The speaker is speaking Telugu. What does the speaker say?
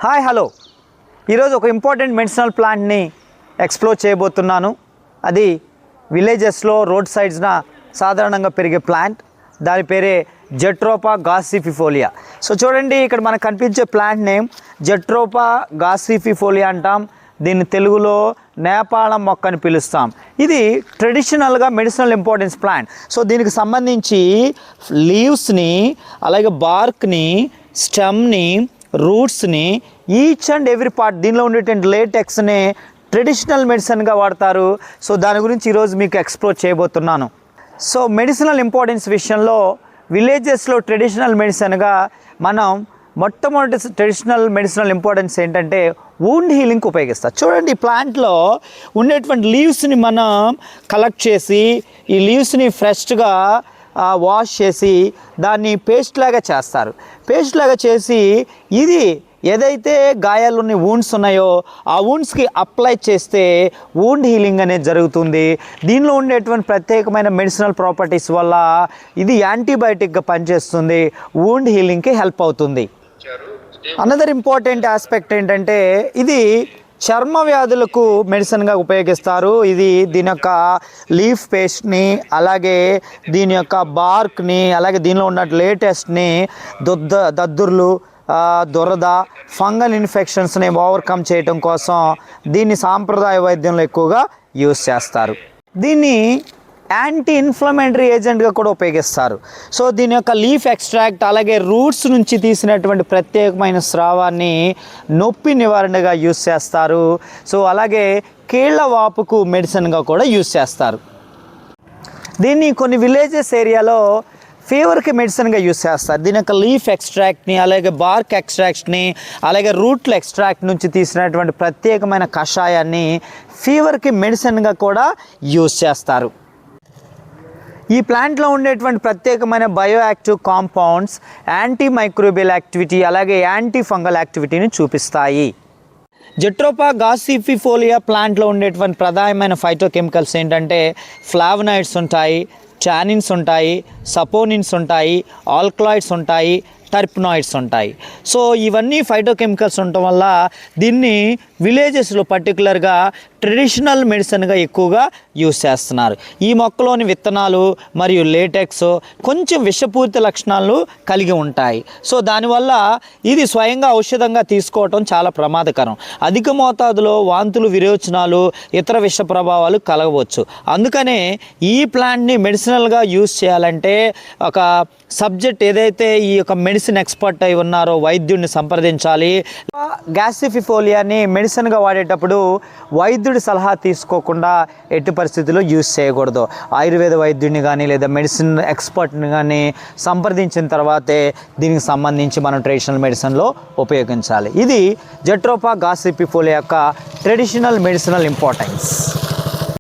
హాయ్ హలో ఈరోజు ఒక ఇంపార్టెంట్ మెడిసినల్ ప్లాంట్ని ఎక్స్ప్లోర్ చేయబోతున్నాను. అది విలేజెస్లో రోడ్ సైడ్స్న సాధారణంగా పెరిగే ప్లాంట్. దాని పేరే జెట్రోపా గాసిఫిఫోలియా. సో చూడండి, ఇక్కడ మనకు కనిపించే ప్లాంట్ నేమ్ జెట్రోపా గాసిఫిఫోలియా అంటాం. దీన్ని తెలుగులో నేపాళం మొక్క అని పిలుస్తాం. ఇది ట్రెడిషనల్గా మెడిసినల్ ఇంపార్టెన్స్ ప్లాంట్. సో దీనికి సంబంధించి లీవ్స్ని, అలాగే బార్క్ని, స్టెమ్ని, రూట్స్ని, ఈచ్ అండ్ ఎవ్రీ పార్ట్, దీనిలో ఉండేటువంటి లేటెక్స్ని ట్రెడిషనల్ మెడిసిన్గా వాడతారు. సో దాని గురించి ఈరోజు మీకు ఎక్స్ప్లోర్ చేయబోతున్నాను. సో మెడిసినల్ ఇంపార్టెన్స్ విషయంలో విలేజెస్లో ట్రెడిషనల్ మెడిసిన్గా మనం మొట్టమొదటి ట్రెడిషనల్ మెడిసినల్ ఇంపార్టెన్స్ ఏంటంటే వూండ్ హీలింగ్కి ఉపయోగిస్తారు. చూడండి, ఈ ప్లాంట్లో ఉండేటువంటి లీవ్స్ని మనం కలెక్ట్ చేసి, ఈ లీవ్స్ని ఫ్రెష్గా వాష్ చేసి దాన్ని పేస్ట్ లాగా చేస్తారు. పేస్ట్ లాగా చేసి ఇది ఏదైతే గాయాలున్న వూండ్స్ ఉన్నాయో ఆ వూండ్స్కి అప్లై చేస్తే వూండ్ హీలింగ్ అనేది జరుగుతుంది. దీనిలో ఉండేటువంటి ప్రత్యేకమైన మెడిసినల్ ప్రాపర్టీస్ వల్ల ఇది యాంటీబయాటిక్గా పనిచేస్తుంది, వూండ్ హీలింగ్కి హెల్ప్ అవుతుంది. అనదర్ ఇంపార్టెంట్ ఆస్పెక్ట్ ఏంటంటే ఇది చర్మ వ్యాధులకు మెడిసిన్గా ఉపయోగిస్తారు. దీని యొక్క లీఫ్ పేస్ట్ని, అలాగే దీని యొక్క బార్క్ని, అలాగే దీనిలో ఉన్న లేటెస్ట్ని దద్దుర్లు, దురద, ఫంగల్ ఇన్ఫెక్షన్స్ని ఓవర్కమ్ చేయటం కోసం దీన్ని సాంప్రదాయ వైద్యంలో ఎక్కువగా యూజ్ చేస్తారు. దీన్ని యాంటీ ఇన్ఫ్లమేటరీ ఏజెంట్గా కూడా ఉపయోగిస్తారు. సో దీని యొక్క లీఫ్ ఎక్స్ట్రాక్ట్, అలాగే రూట్స్ నుంచి తీసినటువంటి ప్రత్యేకమైన స్రావాన్ని నొప్పి నివారణగా యూజ్ చేస్తారు. సో అలాగే కీళ్ళ వాపుకు మెడిసిన్గా కూడా యూజ్ చేస్తారు. దీన్ని కొన్ని విలేజెస్ ఏరియాలో ఫీవర్కి మెడిసిన్గా యూజ్ చేస్తారు. దీని యొక్క లీఫ్ ఎక్స్ట్రాక్ట్ని, అలాగే బార్క్ ఎక్స్ట్రాక్ట్ని, అలాగే రూట్ల ఎక్స్ట్రాక్ట్ నుంచి తీసినటువంటి ప్రత్యేకమైన కషాయాన్ని ఫీవర్కి మెడిసిన్గా కూడా యూజ్ చేస్తారు. ఈ ప్లాంట్లో ఉండేటువంటి ప్రత్యేకమైన bioactive compounds anti microbial activity, అలాగే యాంటీ ఫంగల్ యాక్టివిటీని చూపిస్తాయి. జెట్రోపా గాసిఫిఫోలియా ప్లాంట్లో ఉండేటువంటి ప్రధానమైన ఫైటోకెమికల్స్ ఏంటంటే ఫ్లావనాయిడ్స్ ఉంటాయి, టానిన్స్ ఉంటాయి, సపోనిన్స్ ఉంటాయి, ఆల్కలాయిడ్స్ ఉంటాయి, టర్పనాయిడ్స్ ఉంటాయి. సో ఇవన్నీ ఫైటోకెమికల్స్ ఉండటం వల్ల దీన్ని విలేజెస్లో పర్టికులర్గా ట్రెడిషనల్ మెడిసిన్గా ఎక్కువగా యూజ్ చేస్తున్నారు. ఈ మొక్కలోని విత్తనాలు మరియు లేటెక్స్ కొంచెం విషపూరిత లక్షణాలు కలిగి ఉంటాయి. సో దానివల్ల ఇది స్వయంగా ఔషధంగా తీసుకోవటం చాలా ప్రమాదకరం. అధిక మోతాదులో వాంతులు, విరోచనాలు, ఇతర విష ప్రభావాలు కలగవచ్చు. అందుకనే ఈ ప్లాంట్ని మెడిసినల్గా యూజ్ చేయాలంటే ఒక సబ్జెక్ట్ ఏదైతే ఈ యొక్క మెడిసిన్ ఎక్స్పర్ట్ అయి ఉన్నారో వైద్యుడిని సంప్రదించాలి. గాసిఫిఫోలియాని మెడిసిన్గా వాడేటప్పుడు వైద్యుడి సలహా తీసుకోకుండా ఎట్టి పరిస్థితుల్లో యూజ్ చేయకూడదు. ఆయుర్వేద వైద్యుడిని కానీ లేదా మెడిసిన్ ఎక్స్పర్ట్ని కానీ సంప్రదించిన తర్వాతే దీనికి సంబంధించి మనం ట్రెడిషనల్ మెడిసిన్లో ఉపయోగించాలి. ఇది జెట్రోపా గాసిఫిఫోలియా యొక్క ట్రెడిషనల్ మెడిసినల్ ఇంపార్టెన్స్.